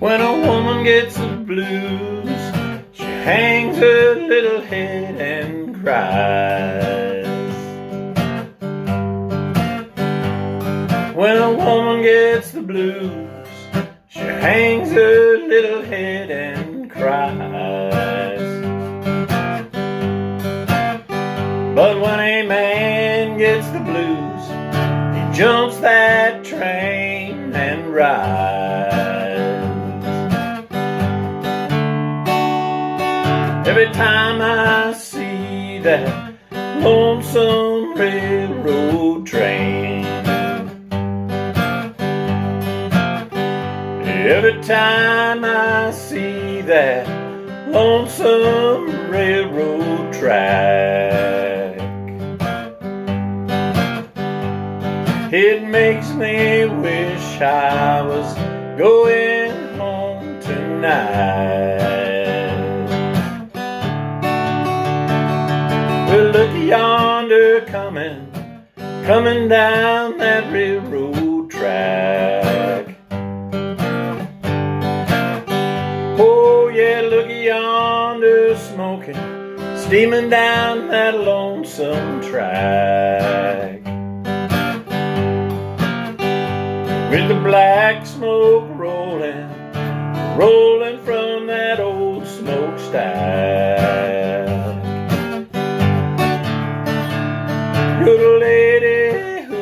When a woman gets the blues, she hangs her little head and cries. When a woman gets the blues, she hangs her little head and cries. But when a man gets the blues, he jumps that train and rides. Every time I see that lonesome railroad train, every time I see that lonesome railroad track, it makes me wish I was going home tonight. Well, look yonder coming down that railroad track. Oh yeah, look yonder smoking, steaming down that lonesome track. With the black smoke rolling from that old smokestack. You're the lady who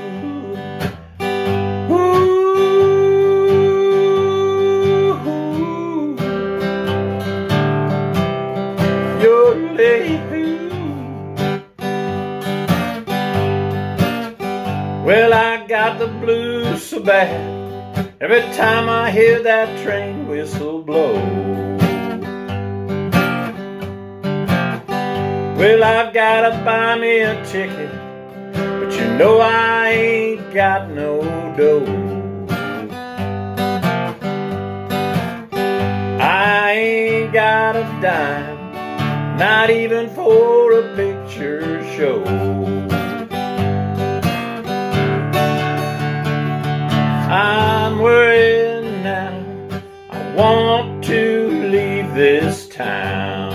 you're the lady who. Well, I got the blues so bad every time I hear that train whistle blow. Well, I've gotta buy me a ticket, but you know I ain't got no dough. I ain't got a dime, not even for a picture show. I'm worried now, I want to leave this town.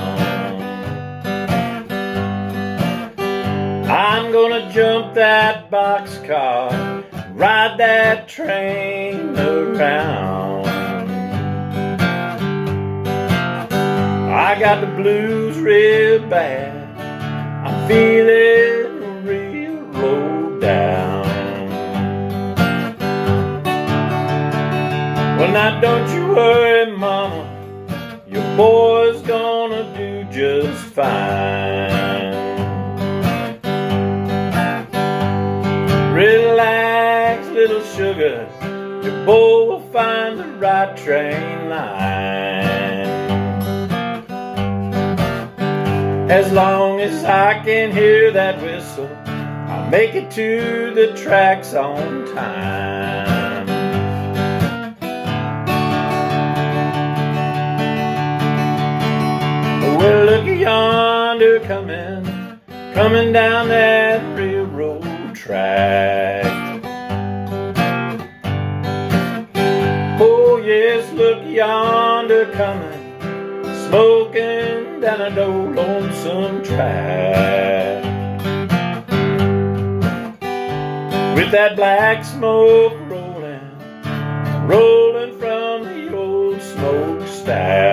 I'm gonna jump that boxcar, ride that train around. I got the blues real bad, I'm feeling real low down. Well, now don't you worry, mama, your boy's gonna do just fine. Relax, little sugar, your boy will find the right train line. As long as I can hear that whistle, I'll make it to the tracks on time. Well, look yonder coming down that railroad track. Oh yes, look yonder coming, smoking down an old lonesome track. With that black smoke rolling from the old smokestack.